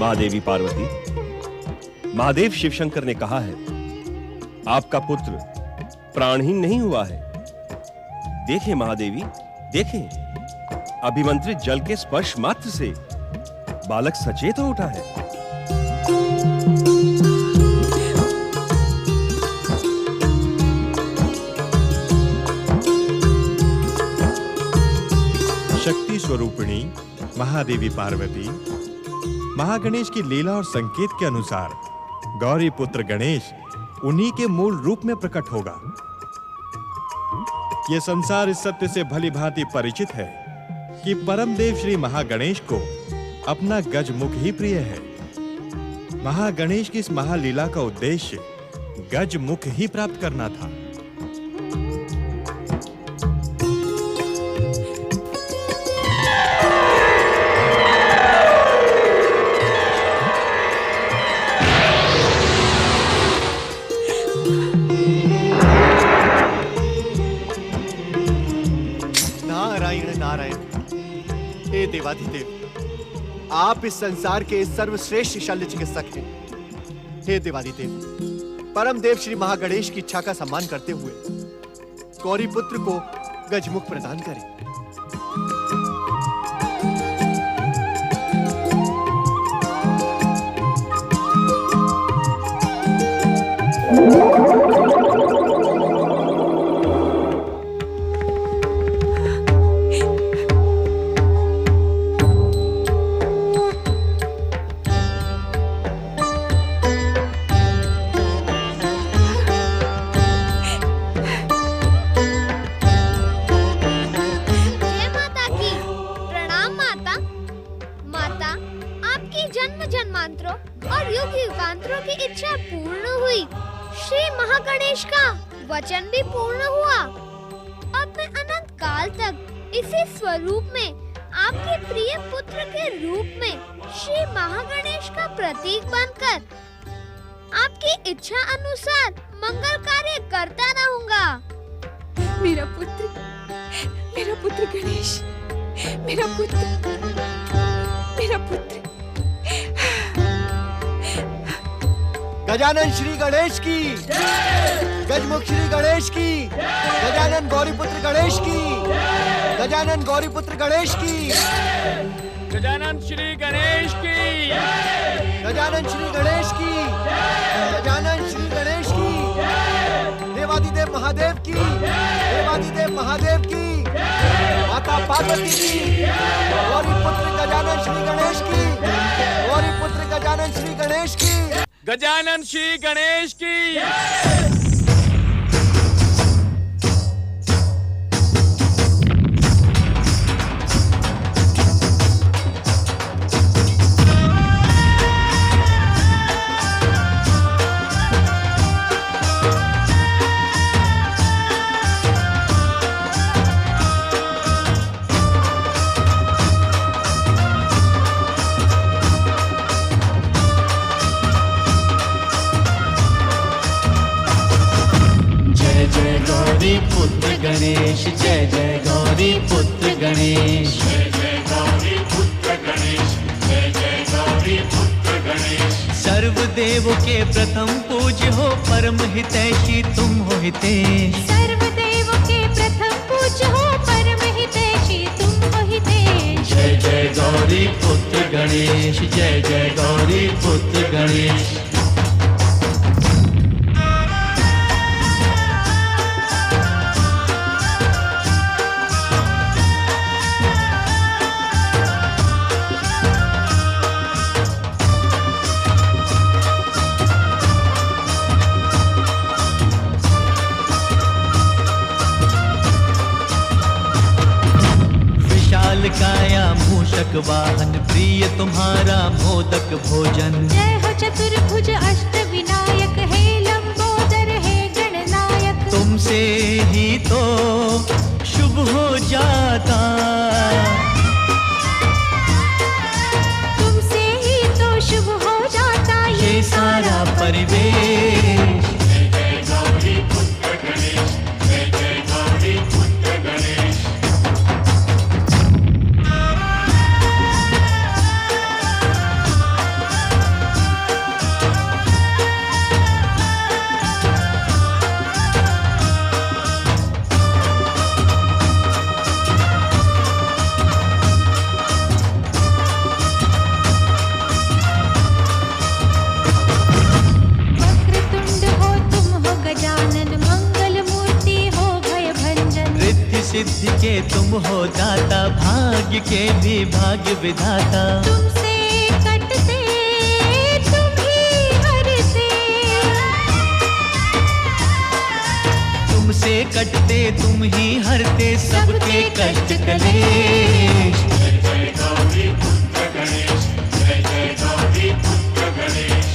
महादेवी पार्वती, महादेव शिवशंकर ने कहा है, आपका पुत्र प्राणहीन नहीं हुआ है। देखें महादेवी, देखें, अभिमंत्रित जल के स्पर्श मात्र से बालक सचेत हो उठा है। शक्ति स्वरूपिणी महादेवी पार्वती, महागणेश की लीला और संकेत के अनुसार गौरी पुत्र गणेश उन्हीं के मूल रूप में प्रकट होगा। यह संसार इस सत्य से भली भांति परिचित है कि परम देव श्री महागणेश को अपना गजमुख ही प्रिय है। महागणेश की इस महालीला का उद्देश्य गजमुख ही प्राप्त करना था। हे देवाधिदेव, आप इस संसार के सर्वश्रेष्ठ शल्य चिकित्सक हैं। हे देवाधिदेव, परम देव श्री महागणेश की इच्छा का सम्मान करते हुए गौरी पुत्र को गजमुख प्रदान करें। वचन भी पूर्ण हुआ। अब मैं अनंत काल तक इसी स्वरूप में आपके प्रिय पुत्र के रूप में श्री महागणेश का प्रतीक बनकर आपकी इच्छा अनुसार मंगल कार्य करता रहूंगा। मेरा पुत्र गणेश, मेरा पुत्र। गजानन श्री गणेश की, गजमुख श्री गणेश की, गजानन गौरीपुत्र गणेश की, गजानन गौरीपुत्र गणेश की, गजानन श्री गणेश की, गजानन श्री गणेश की, गजानन श्री गणेश की, देवादिदेव महादेव की, देवादिदेव महादेव की, माता पार्वती की, गौरीपुत्र गजानन श्री गणेश की, गौरीपुत्र गजानन श्री गणेश की, गजानन श्री गणेश की। गणेश जय जय गौरी पुत्र गणेश, जय जय गौरी पुत्र गणेश, जय जय गौरी पुत्र गणेश। सर्वदेव के प्रथम पूज्य हो परम हितैषी तुम हो हितेश। सर्वदेव के प्रथम पूज्य हो परम हितैषी तुम हो हितेश। जय जय गौरी पुत्र गणेश, जय जय गौरी पुत्र गणेश। काया मूषक वाहन प्रिय तुम्हारा मोदक भोजन। जय हो चतुर्भुज अष्ट विनायक, हे लंबोदर हे गणनायक। तुमसे ही तो शुभ हो जाता, तुमसे ही तो शुभ हो जाता ये सारा परिवेश। जय जय गौरी पुत्र गणेश, जय जय गौरी पुत्र गणेश। सिद्धि के तुम हो दाता, भाग्य के भी भाग्य विधाता। तुमसे कटते तुम ही हरते, तुमसे कटते तुम ही हरते सबके कष्ट कलेश। जय जय गौरी पुत्र गणेश, जय जय गौरी पुत्र गणेश।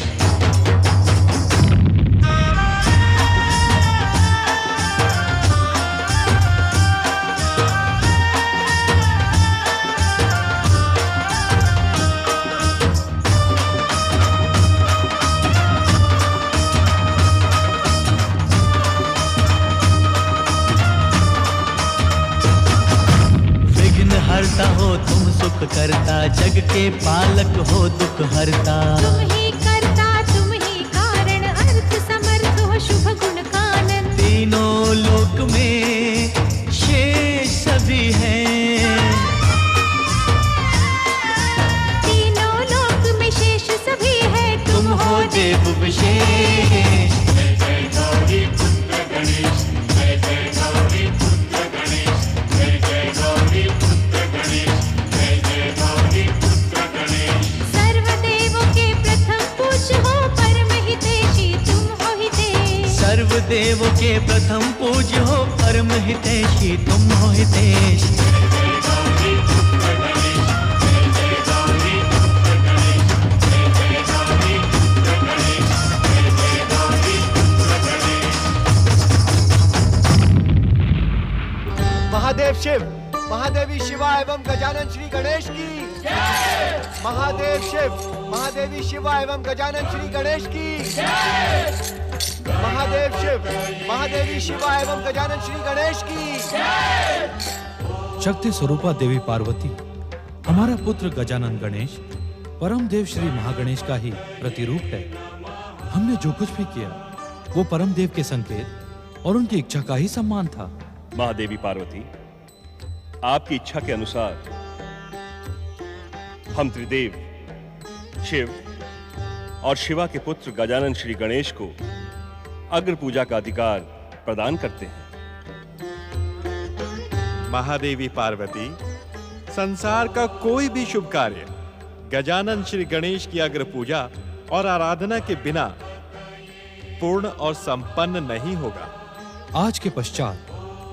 हरता हो तुम सुख करता, जग के पालक हो दुख हरता। तुम ही करता तुम ही कारण, अर्थ समर्थ हो शुभ गुण कानन। तीनों लोक में शेष सभी हैं, तीनों लोक में शेष सभी है, तुम हो देव विशेष। जय जय गौरी पुत्र गणेश, जय जय गौरी पुत्र गणेश, जय जय गौरी पुत्र गणेश, जय जय गौरी पुत्र गणेश। सर्वदेवों के प्रथम पूज्य हो, परम हितैषी तुम हो हितेश। सर्वदेव के प्रथम पूज्य हो, परम हितैषी तुम हो हितेश। जय जय गौरी पुत्र गणेश, जय जय गौरी पुत्र गणेश, जय जय गौरी पुत्र गणेश, जय जय गौरी पुत्र गणेश। महादेव शिव, महादेवी शिवा एवं गजानन श्री गणेश की महादेव शिव, महादेवी शिवा एवं गजानन श्री गणेश की महादेव शिव, महादेवी शिवा एवं गजानन श्री गणेश की। शक्ति स्वरूपा देवी पार्वती, हमारा पुत्र गजानन गणेश परम देव श्री महागणेश का ही प्रतिरूप है। हमने जो कुछ भी किया वो परम देव के संकेत और उनकी इच्छा का ही सम्मान था। महादेवी पार्वती, आपकी इच्छा के अनुसार हम त्रिदेव शिव और शिवा के पुत्र गजानन श्री गणेश को अग्र पूजा का अधिकार प्रदान करते हैं। महादेवी पार्वती, संसार का कोई भी शुभ कार्य गजानन श्री गणेश की अग्र पूजा और आराधना के बिना पूर्ण और संपन्न नहीं होगा। आज के पश्चात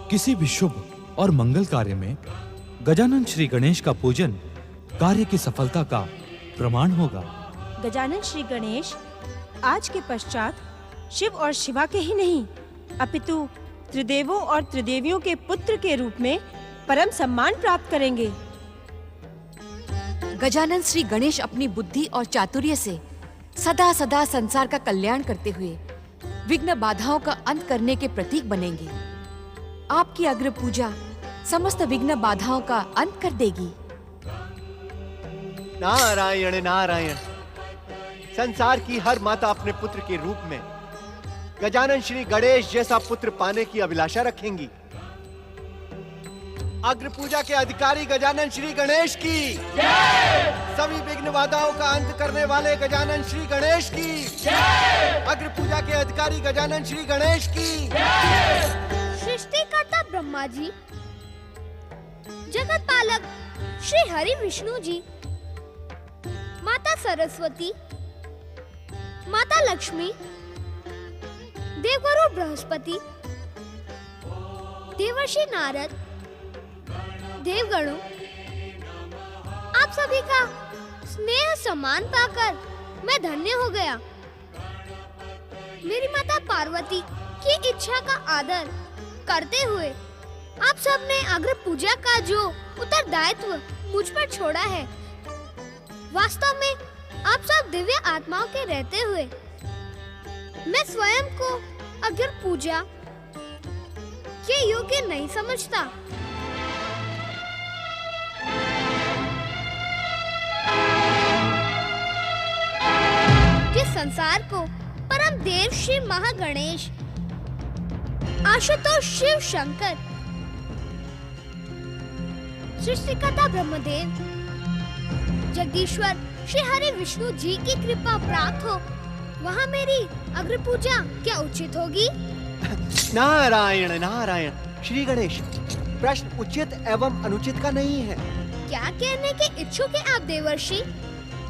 किसी भी शुभ और मंगल कार्य में गजानन श्री गणेश का पूजन कार्य की सफलता का प्रमाण होगा। गजानन श्री गणेश आज के पश्चात शिव और शिवा के ही नहीं, अपितु त्रिदेवों और त्रिदेवियों के पुत्र के रूप में परम सम्मान प्राप्त करेंगे। गजानन श्री गणेश अपनी बुद्धि और चातुर्य से सदा सदा संसार का कल्याण करते हुए विघ्न बाधाओं का अंत करने के प्रतीक बनेंगे। आपकी अग्र पूजा समस्त विघ्न बाधाओं का अंत कर देगी। नारायण नारायण। संसार की हर माता अपने पुत्र के रूप में गजानन श्री गणेश जैसा पुत्र पाने की अभिलाषा रखेंगी। अग्र पूजा के अधिकारी गजानन श्री गणेश की सभी विघ्न बाधाओं का अंत करने वाले गजानन श्री गणेश की अग्र पूजा के अधिकारी गजानन श्री गणेश की। सृष्टिकर्ता ब्रह्मा जी, जगत पालक श्री हरि विष्णु जी, माता सरस्वती, माता लक्ष्मी, देवगुरु बृहस्पति, देवर्षि नारद, देवगणों, आप सभी का स्नेह सम्मान पाकर मैं धन्य हो गया। मेरी माता पार्वती की इच्छा का आदर करते हुए आप सब ने अग्र पूजा का जो उत्तरदायित्व मुझ पर छोड़ा है, वास्तव में आप सब दिव्य आत्माओं के रहते हुए मैं स्वयं को अग्र पूजा के योग्य नहीं समझता। कि संसार को परम देव श्री महागणेश, आशुतोष शिव शंकर, सृष्टिकर्ता ब्रह्मदेव, जगदीश्वर श्री हरि विष्णु जी की कृपा प्राप्त हो, वहाँ मेरी अग्र पूजा क्या उचित होगी? नारायण नारायण। श्री गणेश, प्रश्न उचित एवं अनुचित का नहीं है। क्या कहने के इच्छुक हैं आप देवर्षि?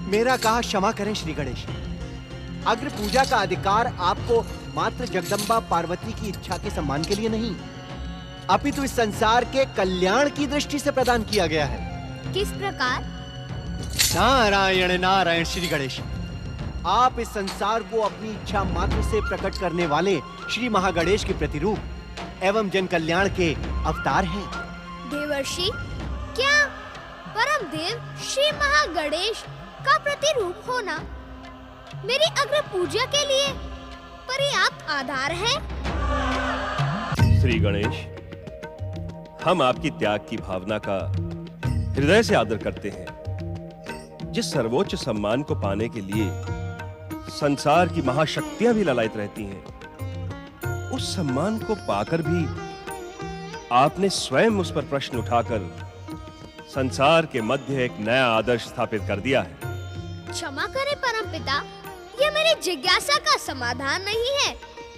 मेरा कहा क्षमा करें श्री गणेश। अग्र पूजा का अधिकार आपको मात्र जगदम्बा पार्वती की इच्छा के सम्मान के लिए नहीं, अपितु इस संसार के कल्याण की दृष्टि से प्रदान किया गया है। किस प्रकार? नारायण नारायण श्री गणेश, आप इस संसार को अपनी इच्छा मात्र से प्रकट करने वाले श्री महागणेश के प्रतिरूप एवं जन कल्याण के अवतार हैं। देवर्षि, क्या परम देव श्री महागणेश का प्रतिरूप होना मेरी अग्र पूजा के लिए पर्याप्त आधार है? श्री गणेश, हम आपकी त्याग की भावना का हृदय से आदर करते हैं। जिस सर्वोच्च सम्मान को पाने के लिए संसार की महाशक्तियां भी ललायत रहती हैं, उस सम्मान को पाकर भी आपने स्वयं उस पर प्रश्न उठाकर संसार के मध्य एक नया आदर्श स्थापित कर दिया है। क्षमा करें परमपिता, यह मेरी जिज्ञासा का समाधान नहीं है।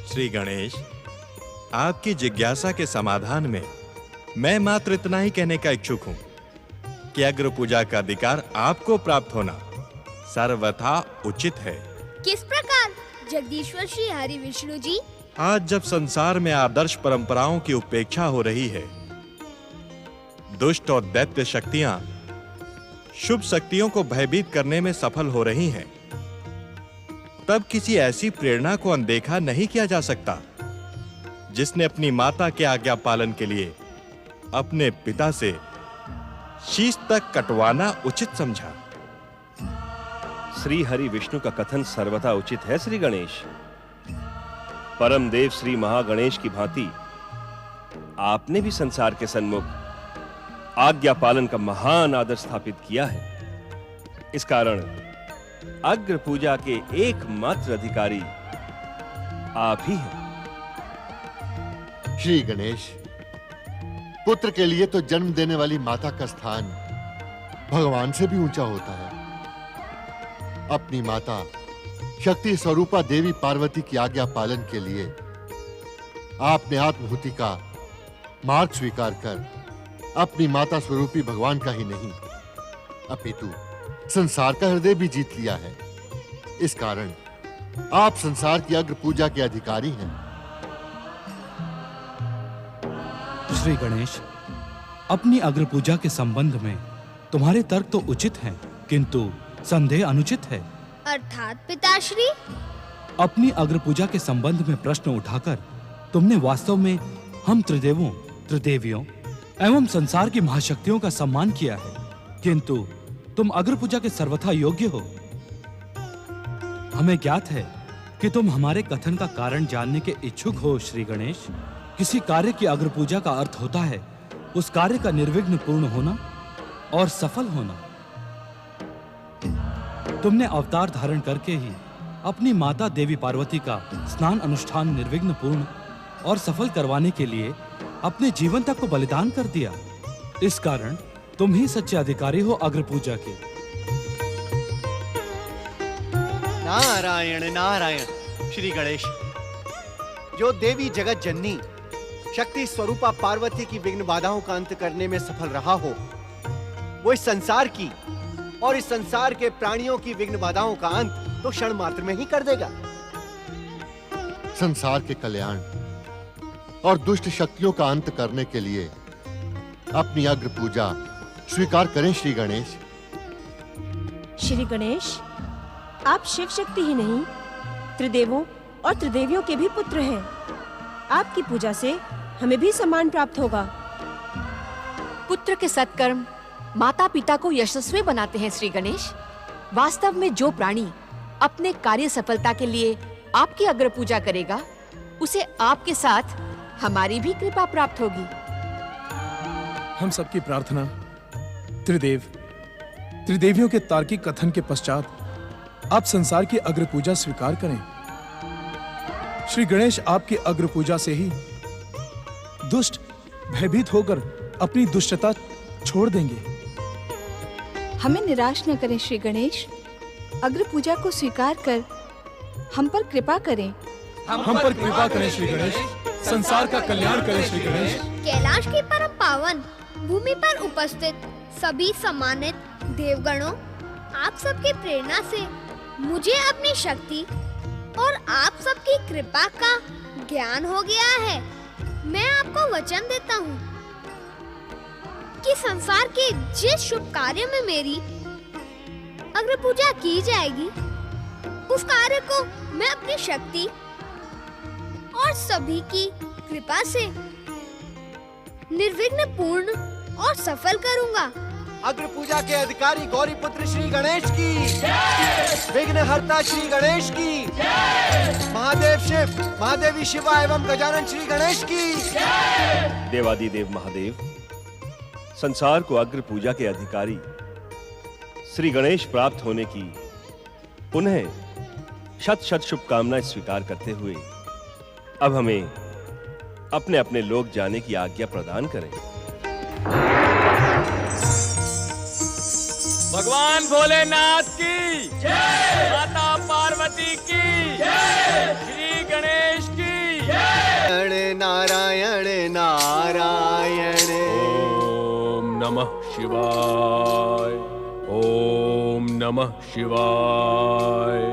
श्री गणेश, आपकी जिज्ञासा के समाधान में मैं मात्र इतना ही कहने का इच्छुक हूं कि अग्र पूजा का अधिकार आपको प्राप्त होना सर्वथा उचित है। किस प्रकार जगदीश्वर श्री हरि विष्णु जी? आज जब संसार में आदर्श परंपराओं की उपेक्षा हो रही है, दुष्ट और दैत्य शक्तियां शुभ शक्तियों को भयभीत करने में सफल हो रही हैं, तब किसी ऐसी प्रेरणा को अनदेखा नहीं किया जा सकता जिसने अपनी माता के आज्ञा पालन के लिए अपने पिता से शीश तक कटवाना उचित समझा। श्री हरि विष्णु का कथन सर्वथा उचित है। श्री गणेश, परम देव श्री महागणेश की भांति आपने भी संसार के सन्मुख आज्ञा पालन का महान आदर स्थापित किया है। इस कारण अग्र पूजा के एकमात्र अधिकारी आप ही हैं। श्री गणेश, पुत्र के लिए तो जन्म देने वाली माता का स्थान भगवान से भी ऊंचा होता है। अपनी माता शक्ति स्वरूपा देवी पार्वती की आज्ञा पालन के लिए आपने आत्महुति का मार्ग स्वीकार कर अपनी माता स्वरूपी भगवान का ही नहीं, अपितु संसार का हृदय भी जीत लिया है। इस कारण आप संसार की अग्र पूजा के अधिकारी हैं। श्री गणेश, अपनी अग्र पूजा के संबंध में तुम्हारे तर्क तो उचित हैं, किंतु संदेह अनुचित है। अर्थात पिताश्री? अपनी अग्र पूजा के संबंध में प्रश्न उठाकर तुमने वास्तव में हम त्रिदेवों, त्रिदेवियों एवं संसार की महाशक्तियों का सम्मान किया है, किंतु तुम अग्र पूजा के सर्वथा योग्य हो। हमें ज्ञात है कि तुम हमारे कथन का कारण जानने के इच्छुक हो। श्री गणेश, किसी कार्य की अग्र पूजा का अर्थ होता है उस कार्य का निर्विघ्न पूर्ण होना और सफल होना। तुमने अवतार धारण करके ही अपनी माता देवी पार्वती का स्नान अनुष्ठान निर्विघ्न पूर्ण और सफल करवाने के लिए अपने जीवन तक को बलिदान कर दिया। इस कारण तुम ही सच्चे अधिकारी हो अग्र पूजा के। नारायण नारायण श्री गणेश, जो देवी जगत जननी शक्ति स्वरूपा पार्वती की विघ्न बाधाओं का अंत करने में सफल रहा हो, वो इस संसार की और इस संसार के प्राणियों की विघ्न बाधाओं का अंत तो क्षण मात्र में ही कर देगा। संसार के कल्याण और दुष्ट शक्तियों का अंत करने के लिए अपनी अग्र पूजा स्वीकार करें। श्री गणेश। श्री गणेश, आप शिव शक्ति ही नहीं, त्रिदेवों और त्रिदेवियों के भी पुत्र हैं। आपकी पूजा से हमें भी सम्मान प्राप्त होगा। पुत्र के सत्कर्म माता पिता को यशस्वी बनाते हैं। श्री गणेश, वास्तव में जो प्राणी अपने कार्य सफलता के लिए आपकी अग्र पूजा करेगा, उसे आपके साथ हमारी भी कृपा प्राप्त होगी। हम सबकी प्रार्थना त्रिदेवियों के तार्किक कथन के पश्चात आप संसार की अग्र पूजा स्वीकार करें। श्री गणेश, आपकी अग्र पूजा से ही दुष्ट भयभीत होकर अपनी दुष्टता छोड़ देंगे। हमें निराश न करें श्री गणेश, अग्र पूजा को स्वीकार कर हम पर कृपा करें। हम पर कृपा करें श्री गणेश, संसार का कल्याण करें श्री गणेश। कैलाश की परम पावन भूमि पर उपस्थित सभी सम्मानित देवगणों, आप सबकी प्रेरणा से मुझे अपनी शक्ति और आप सबकी कृपा का ज्ञान हो गया है। मैं आपको वचन देता हूँ कि संसार के जिस शुभ कार्य में मेरी अग्र पूजा की जाएगी, उस कार्य को मैं अपनी शक्ति और सभी की कृपा से निर्विघ्न पूर्ण और सफल करूंगा। अग्र पूजा के अधिकारी गौरी पुत्र श्री गणेश की, विघ्नहर्ता श्री गणेश की, महादेव शिव, महादेवी शिवा एवं गजानन श्री गणेश की। देवादिदेव महादेव, संसार को अग्र पूजा के अधिकारी श्री गणेश प्राप्त होने की पुनः शत शत शुभकामनाएं स्वीकार करते हुए अब हमें अपने अपने लोक जाने की आज्ञा प्रदान करें। भगवान भोलेनाथ की जय, माता पार्वती की जय, श्री गणेश की जय। नारायण नारायण। ओम नमः शिवाय, ओम नमः शिवाय।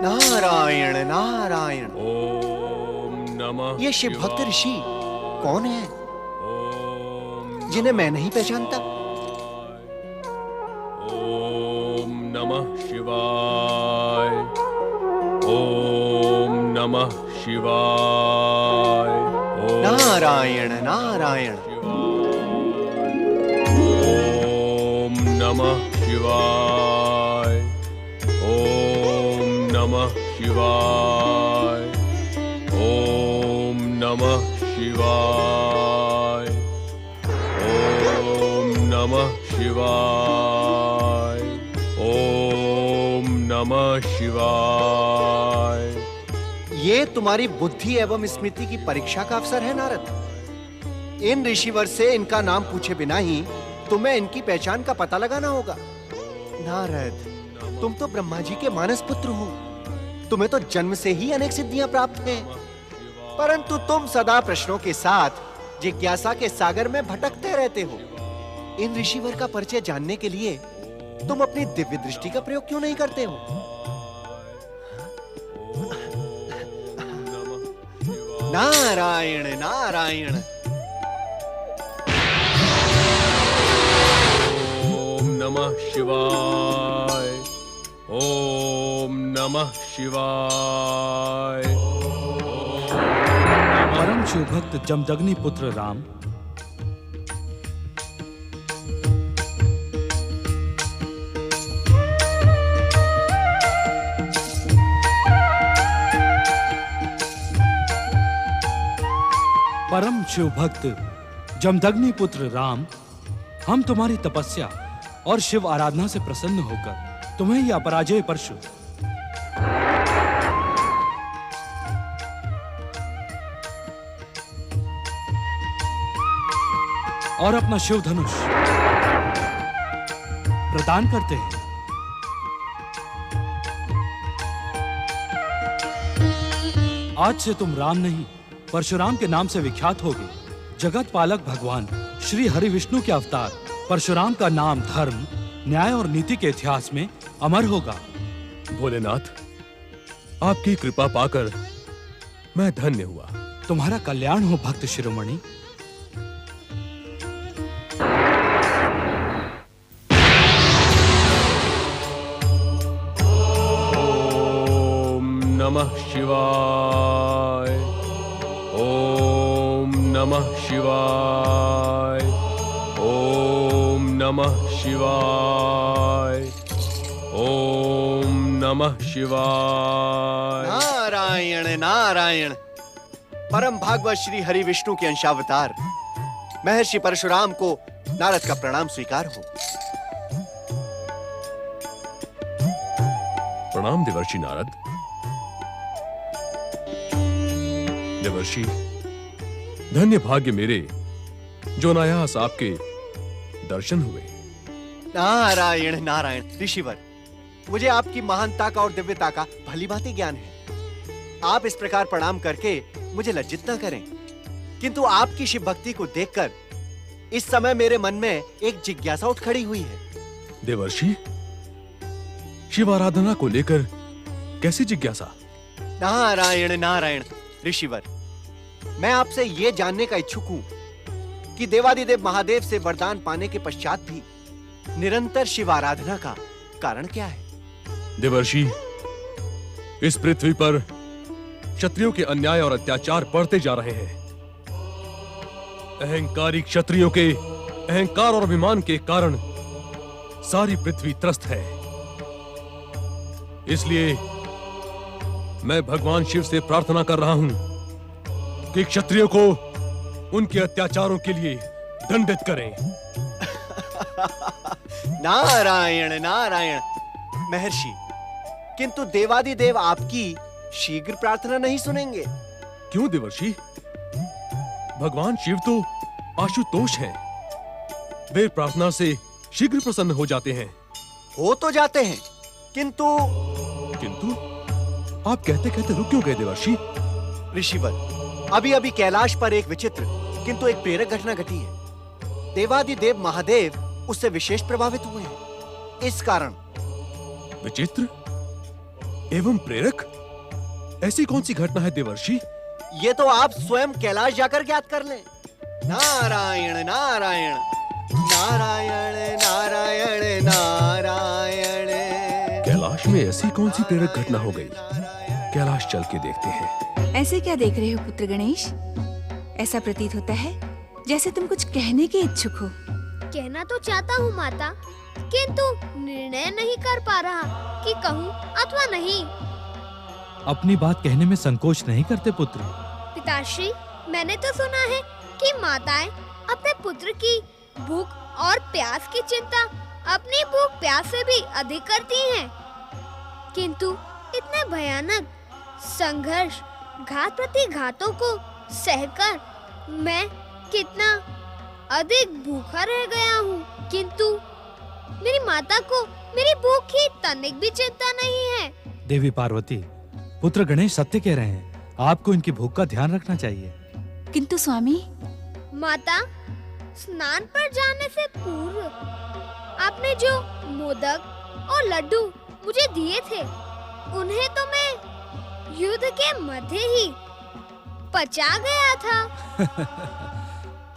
नारायण नारायण। ओम नमः। ये शिव भक्त ऋषि कौन है जिन्हें मैं नहीं पहचानता? ओम नमः शिवाय, ओम नमः शिवाय। नारायण नारायण। ओम नमः शिवाय, ओम नमः शिवाय, ओम नमः शिवाय, ओम नमः शिवाय, ओम नमः शिवाय। ये तुम्हारी बुद्धि एवं स्मृति की परीक्षा का अवसर है नारद। इन ऋषिवर से इनका नाम पूछे बिना ही तुम्हें इनकी पहचान का पता लगाना होगा। नारद, तुम तो ब्रह्मा जी के मानस पुत्र हो, तुम्हें तो जन्म से ही अनेक सिद्धियां प्राप्त हैं, परंतु तुम सदा प्रश्नों के साथ जिज्ञासा के सागर में भटकते रहते हो। इन ऋषिवर का परिचय जानने के लिए तुम अपनी दिव्य दृष्टि का प्रयोग क्यों नहीं करते हो? नारायण नारायण। ओम नमः शिवाय, ओम नमः शिवाय। परम शिव भक्त जमदग्नि पुत्र राम परम शिव भक्त जमदग्नि पुत्र राम, हम तुम्हारी तपस्या और शिव आराधना से प्रसन्न होकर तुम्हें यह अपराजय परशु और अपना शिव धनुष प्रदान करते हैं। आज से तुम राम नहीं परशुराम के नाम से विख्यात होगे। जगत पालक भगवान श्री हरि विष्णु के अवतार परशुराम का नाम धर्म, न्याय और नीति के इतिहास में अमर होगा। भोलेनाथ, आपकी कृपा पाकर मैं धन्य हुआ। तुम्हारा कल्याण हो भक्त शिरोमणि। ओम नमः शिवाय, ओम नमः शिवाय, ओम नमः शिवाय, ओम नमः शिवाय। नारायण नारायण। परम भागवत श्री हरि विष्णु के अंशावतार महर्षि परशुराम को नारद का प्रणाम स्वीकार हो। प्रणाम देवर्षि नारद। देवर्षि, धन्य भाग्य मेरे जो अनायास आपके दर्शन हुए। नारायण नारायण। ऋषिवर, मुझे आपकी महानता का और दिव्यता का भली भांति ज्ञान है। आप इस प्रकार प्रणाम करके मुझे लज्जित न करें। किंतु आपकी शिव भक्ति को देखकर इस समय मेरे मन में एक जिज्ञासा उठ खड़ी हुई है। देवर्षि, शिव आराधना को लेकर कैसी जिज्ञासा? नारायण नारायण ऋषिवर, मैं आपसे ये जानने का इच्छुक हूँ कि देवादिदेव महादेव से वरदान पाने के पश्चात भी निरंतर शिव आराधना का कारण क्या है? देवर्षि, इस पृथ्वी पर क्षत्रियों के अन्याय और अत्याचार बढ़ते जा रहे हैं। अहंकारी क्षत्रियों के अहंकार और अभिमान के कारण सारी पृथ्वी त्रस्त है। इसलिए मैं भगवान शिव से प्रार्थना कर रहा हूं कि क्षत्रियों को उनके अत्याचारों के लिए दंडित करें। नारायण नारायण महर्षि, किंतु देवादिदेव आपकी शीघ्र प्रार्थना नहीं सुनेंगे। क्यों देवर्षि? भगवान शिव तो आशुतोष हैं। वे प्रार्थना से शीघ्र प्रसन्न हो जाते हैं। हो तो जाते हैं, किंतु आप कहते कहते रुक क्यों गए देवर्षि? ऋषिवर, अभी अभी कैलाश पर एक विचित्र किंतु एक प्रेरक घटना घटी है। देवादिदेव महादेव उससे विशेष प्रभावित हुए हैं। इस कारण विचित्र एवं प्रेरक? ऐसी कौन सी घटना है देवर्षि? ये तो आप स्वयं कैलाश जाकर ज्ञात कर लें। नारायण नारायण नारायण नारायण नारायण। कैलाश में ऐसी कौन सी प्रेरक घटना हो गई? कैलाश चल के देखते हैं। ऐसे क्या देख रहे हो पुत्र गणेश? ऐसा प्रतीत होता है जैसे तुम कुछ कहने के इच्छुक हो। कहना तो चाहता हूँ माता, किंतु निर्णय नहीं कर पा रहा कि कहूँ अथवा नहीं। अपनी बात कहने में संकोच नहीं करते पुत्र। पिताश्री, मैंने तो सुना है कि माताएं अपने पुत्र की भूख और प्यास की चिंता अपनी भूख प्यास से भी अधिक करती हैं। किंतु इतने भयानक संघर्ष, घात प्रति घातों को सहकर मैं कितना अधिक भूखा रह गया हूँ, किंतु मेरी माता को मेरी भूख की तनिक भी चिंता नहीं है। देवी पार्वती, पुत्र गणेश सत्य कह रहे हैं। आपको इनकी भूख का ध्यान रखना चाहिए। किंतु स्वामी, माता, स्नान पर जाने से पूर्व आपने जो मोदक और लड्डू मुझे दिए थे, उन्हें तो मैं युद्ध के मध्य ही पचा गया था।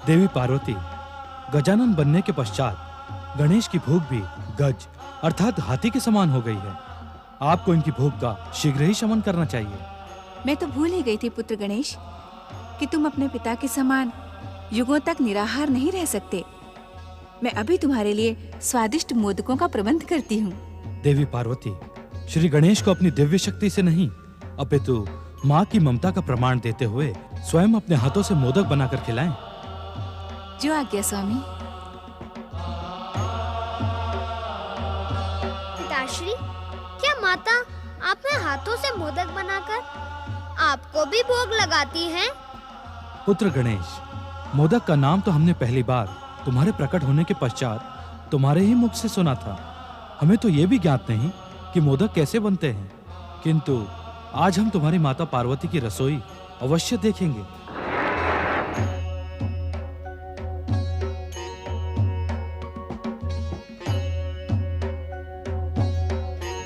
देवी पार्वती, गजानन बनने के पश्चात गणेश की भूख भी गज अर्थात हाथी के समान हो गई है। आपको इनकी भूख का शीघ्र ही शमन करना चाहिए। मैं तो भूल ही गई थी पुत्र गणेश कि तुम अपने पिता के समान युगों तक निराहार नहीं रह सकते। मैं अभी तुम्हारे लिए स्वादिष्ट मोदकों का प्रबंध करती हूँ। देवी पार्वती, श्री गणेश को अपनी दिव्य शक्ति से नहीं अपितु माँ की ममता का प्रमाण देते हुए स्वयं अपने हाथों से मोदक बनाकर खिलाएं। जो आज्ञा स्वामी। पिताश्री, क्या माता अपने हाथों से मोदक बनाकर आपको भी भोग लगाती हैं? पुत्र गणेश, मोदक का नाम तो हमने पहली बार तुम्हारे प्रकट होने के पश्चात तुम्हारे ही मुख से सुना था। हमें तो ये भी ज्ञात नहीं कि मोदक कैसे बनते हैं, किंतु आज हम तुम्हारी माता पार्वती की रसोई अवश्य देखेंगे।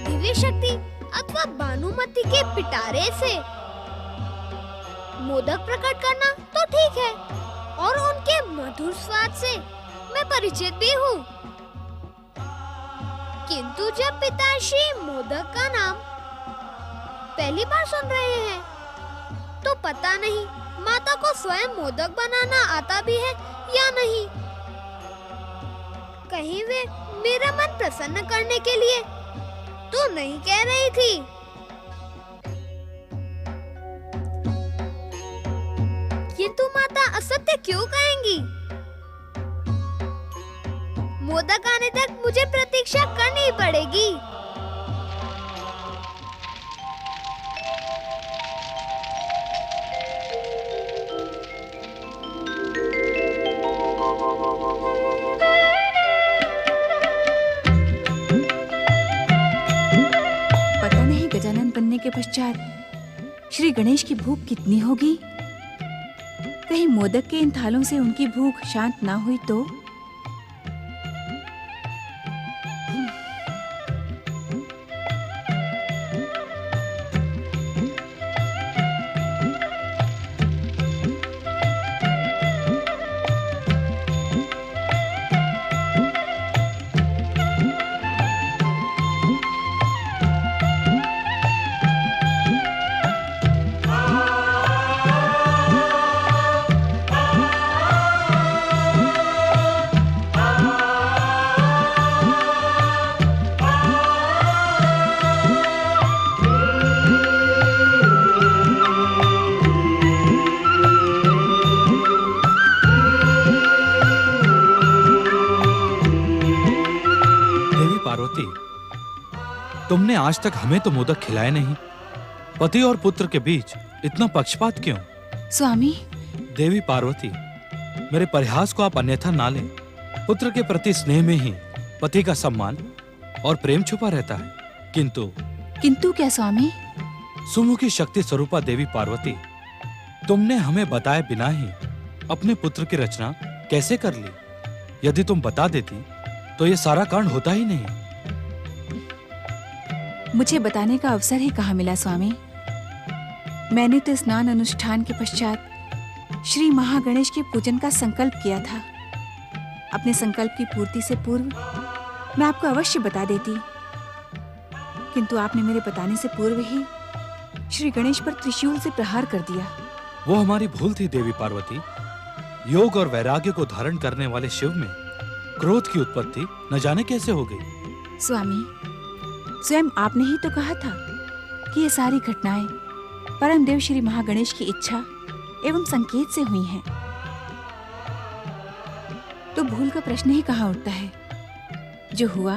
दिव्य शक्ति अथवा भानुमति के पिटारे से मोदक प्रकट करना तो ठीक है, और उनके मधुर स्वाद से मैं परिचित भी हूँ, किंतु जब पिताश्री मोदक का नाम पहली बार सुन रहे हैं, तो पता नहीं माता को स्वयं मोदक बनाना आता भी है या नहीं। कहीं वे मेरा मन प्रसन्न करने के लिए तो नहीं कह रही थी। किंतु माता असत्य क्यों कहेंगी? मोदक आने तक मुझे प्रतीक्षा करनी पड़ेगी। पता नहीं गजानन बनने के पश्चात श्री गणेश की भूख कितनी होगी। कहीं मोदक के इन थालों से उनकी भूख शांत ना हुई तो? तुमने आज तक हमें तो मोदक खिलाए नहीं। पति और पुत्र के बीच इतना पक्षपात क्यों? स्वामी। देवी पार्वती, मेरे परिहास को आप अन्यथा ना लें। पुत्र के प्रति स्नेह में ही पति का सम्मान और प्रेम छुपा रहता है। किंतु क्या स्वामी? सुमुखी शक्ति स्वरूपा देवी पार्वती, तुमने हमें बताए बिना ही अपने पुत्र की रचना कैसे कर ली? यदि तुम बता देती तो ये सारा कांड होता ही नहीं। मुझे बताने का अवसर ही कहाँ मिला स्वामी। मैंने तो स्नान अनुष्ठान के पश्चात श्री महागणेश के पूजन का संकल्प किया था। अपने संकल्प की पूर्ति से पूर्व मैं आपको अवश्य बता देती, किंतु आपने मेरे बताने से पूर्व ही श्री गणेश पर त्रिशूल से प्रहार कर दिया। वो हमारी भूल थी देवी पार्वती। योग और वैराग्य को धारण करने वाले शिव में क्रोध की उत्पत्ति न जाने कैसे हो गई। स्वामी, स्वयं आपने ही तो कहा था कि ये सारी घटनाएं परम देव श्री महागणेश की इच्छा एवं संकेत से हुई हैं। तो भूल का प्रश्न ही कहाँ उठता है। जो हुआ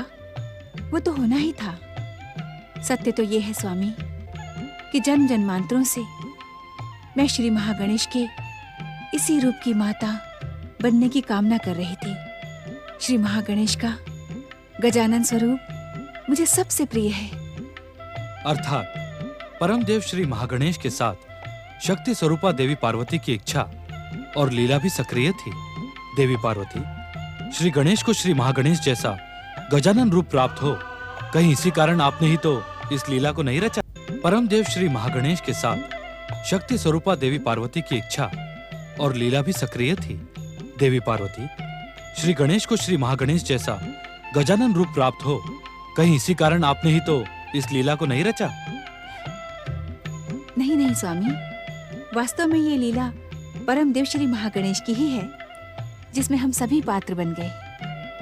वो तो होना ही था। सत्य तो ये है स्वामी कि जन्म जन्मांतरों से मैं श्री महागणेश के इसी रूप की माता बनने की कामना कर रही थी। श्री महागणेश का गजानन स्वरूप मुझे सबसे प्रिय है। अर्थात परम देव श्री महागणेश के साथ शक्ति स्वरूपा देवी पार्वती की इच्छा और लीला भी सक्रिय थी। देवी पार्वती, श्री गणेश को श्री महागणेश जैसा गजानन रूप प्राप्त हो, कहीं इसी कारण आपने ही तो इस लीला को नहीं रचा। परम देव श्री महागणेश के साथ शक्ति स्वरूपा देवी पार्वती की इच्छा और लीला भी सक्रिय थी। देवी पार्वती, श्री गणेश को श्री महागणेश जैसा गजानन रूप प्राप्त हो, कहीं इसी कारण आपने ही तो इस लीला को नहीं रचा। नहीं नहीं स्वामी, वास्तव में ये लीला परम देव श्री महागणेश की ही है, जिसमें हम सभी पात्र बन गए।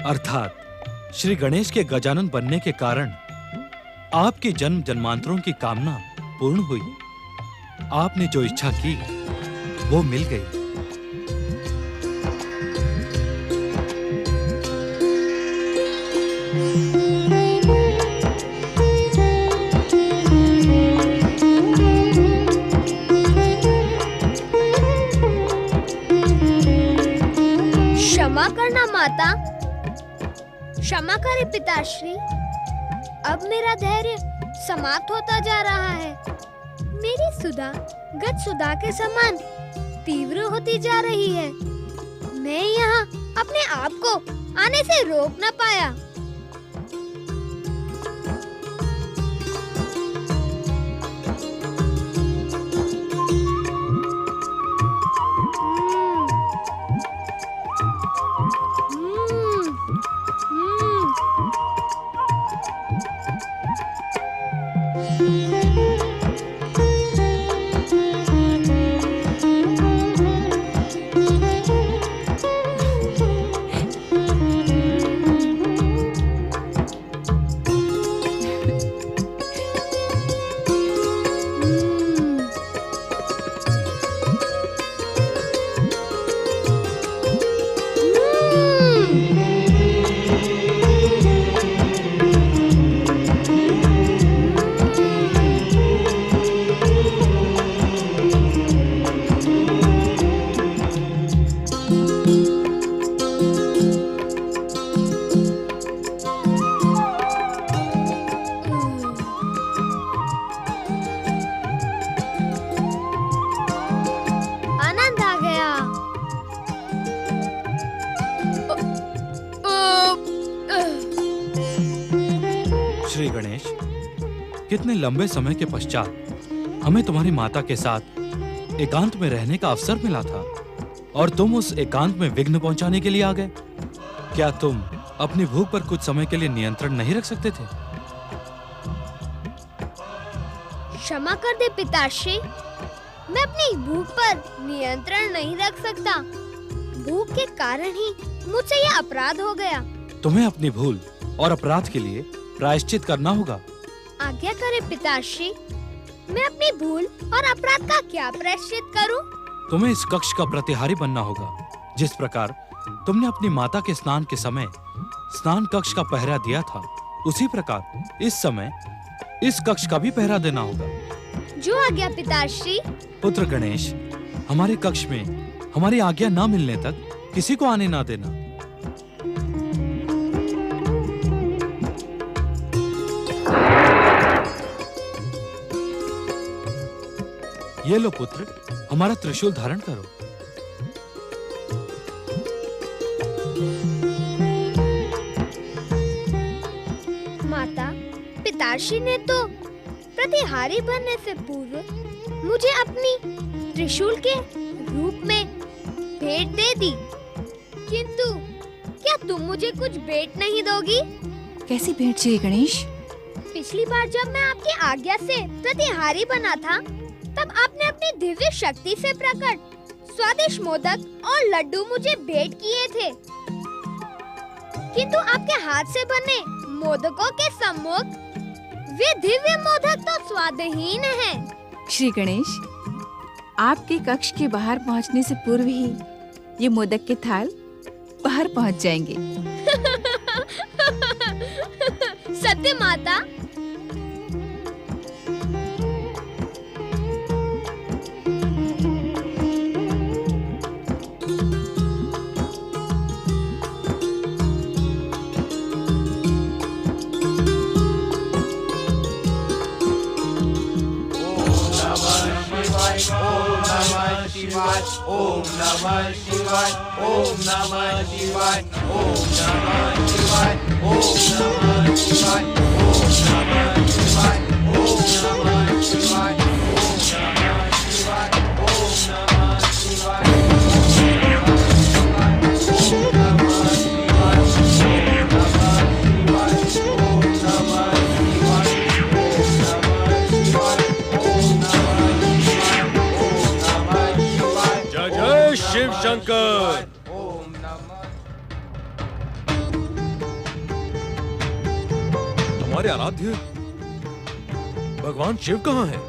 अर्थात श्री गणेश के गजानन बनने के कारण आपकी जन्म जन्मांतरों की कामना पूर्ण हुई। आपने जो इच्छा की वो मिल गई। क्षमा करना माता, क्षमा करे पिताश्री। अब मेरा धैर्य समाप्त होता जा रहा है। मेरी सुधा गज सुधा के समान तीव्र होती जा रही है। मैं यहाँ अपने आप को आने से रोक न पाया। श्री गणेश, कितने लंबे समय के पश्चात हमें तुम्हारी माता के साथ एकांत में रहने का अवसर मिला था और तुम उस एकांत में विघ्न पहुंचाने के लिए आ गए। क्या तुम अपनी भूख पर कुछ समय के लिए नियंत्रण नहीं रख सकते थे? क्षमा कर दे पिताश्री, मैं अपनी भूख पर नियंत्रण नहीं रख सकता। भूख के कारण ही मुझसे यह अपराध हो गया। तुम्हें अपनी भूल और अपराध के लिए प्रायश्चित करना होगा। आज्ञा करे पिताश्री, मैं अपनी भूल और अपराध का क्या प्रायश्चित करूं? तुम्हें इस कक्ष का प्रतिहारी बनना होगा। जिस प्रकार तुमने अपनी माता के स्नान के समय स्नान कक्ष का पहरा दिया था, उसी प्रकार इस समय इस कक्ष का भी पहरा देना होगा। जो आज्ञा पिताश्री। पुत्र गणेश, हमारे कक्ष में हमारी आज्ञा न मिलने तक किसी को आने ना देना। ये लो पुत्र, हमारा त्रिशूल धारण करो। माता, पिताश्री ने तो प्रतिहारी बनने से पूर्व मुझे अपनी त्रिशूल के रूप में भेंट दे दी, किंतु क्या तुम मुझे कुछ भेंट नहीं दोगी? कैसी भेंट श्री गणेश? पिछली बार जब मैं आपकी आज्ञा से प्रतिहारी बना था, तब आपने अपनी दिव्य शक्ति से प्रकट स्वादिष्ट मोदक और लड्डू मुझे भेंट किए थे, किंतु आपके हाथ से बने मोदकों के सम्मुख वे दिव्य मोदक तो स्वादहीन हैं। श्री गणेश, आपके कक्ष के बाहर पहुंचने से पूर्व ही ये मोदक के थाल बाहर पहुंच जाएंगे। सत्य माता। ओम नमः शिवाय, ओम नमः शिवाय, ओम नमः शिवाय, ओम नमः शिवाय, ओम नमः शिवाय, ओम नमः शिवाय, ओम नमः शिवाय, ओम नमः शिवाय, ओम नमः शिवाय, ओम नमः शिवाय, ओम नमः शिवाय, ओम नमः शिवाय। जय जय शिव शंकर। हमारे आराध्य भगवान शिव कहाँ हैं?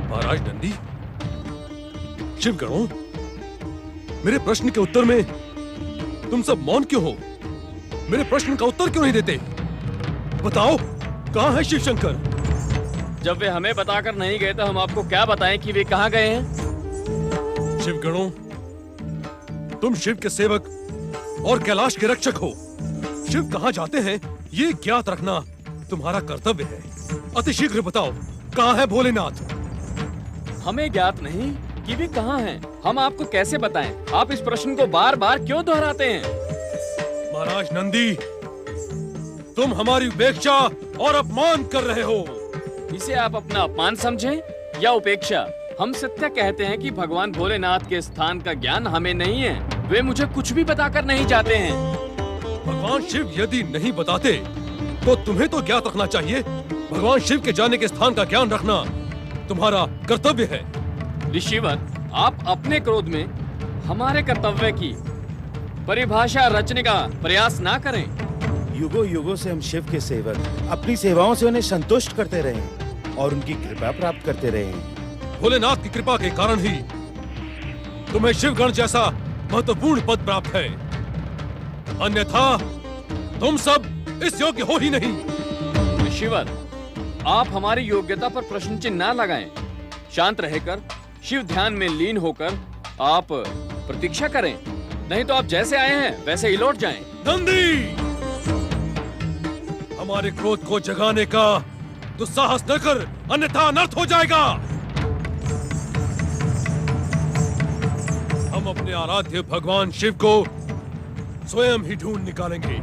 महाराज नंदी, शिव गणों, मेरे प्रश्न के उत्तर में तुम सब मौन क्यों हो? मेरे प्रश्न का उत्तर क्यों नहीं देते? बताओ, कहाँ है शिव शंकर? जब वे हमें बताकर नहीं गए तो हम आपको क्या बताएं कि वे कहाँ गए हैं? शिव गणों, तुम शिव के सेवक और कैलाश के रक्षक हो। शिव कहाँ जाते हैं ये ज्ञात रखना तुम्हारा कर्तव्य है। अतिशीघ्र बताओ, कहाँ है भोलेनाथ? हमें ज्ञात नहीं कि वे कहाँ हैं। हम आपको कैसे बताएं? आप इस प्रश्न को बार बार क्यों दोहराते हैं? महाराज नंदी, तुम हमारी उपेक्षा और अपमान कर रहे हो। इसे आप अपना अपमान समझें या उपेक्षा? हम सत्य कहते हैं कि भगवान भोलेनाथ के स्थान का ज्ञान हमें नहीं है। वे मुझे कुछ भी बताकर नहीं जाते हैं। भगवान शिव यदि नहीं बताते तो तुम्हें तो ज्ञात रखना चाहिए। भगवान शिव के जाने के स्थान का ज्ञान रखना तुम्हारा कर्तव्य है। ऋषिवर, आप अपने क्रोध में हमारे कर्तव्य की परिभाषा रचने का प्रयास ना करें। युगों युगों से हम शिव के सेवक अपनी सेवाओं से उन्हें संतुष्ट करते रहे और उनकी कृपा प्राप्त करते रहे। भोलेनाथ की कृपा के कारण ही तुम्हें शिवगण जैसा महत्वपूर्ण पद प्राप्त है, अन्यथा तुम सब इस योग्य हो ही नहीं। ऋषिवर, आप हमारी योग्यता पर प्रश्न चिन्ह ना लगाएं। शांत रहकर शिव ध्यान में लीन होकर आप प्रतीक्षा करें, नहीं तो आप जैसे आए हैं वैसे ही लौट जाएं। नंदी, हमारे क्रोध को जगाने का दुस्साहस न कर, अन्यथा अनर्थ हो जाएगा। हम अपने आराध्य भगवान शिव को स्वयं ही ढूंढ निकालेंगे।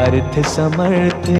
अर्थ समर्थ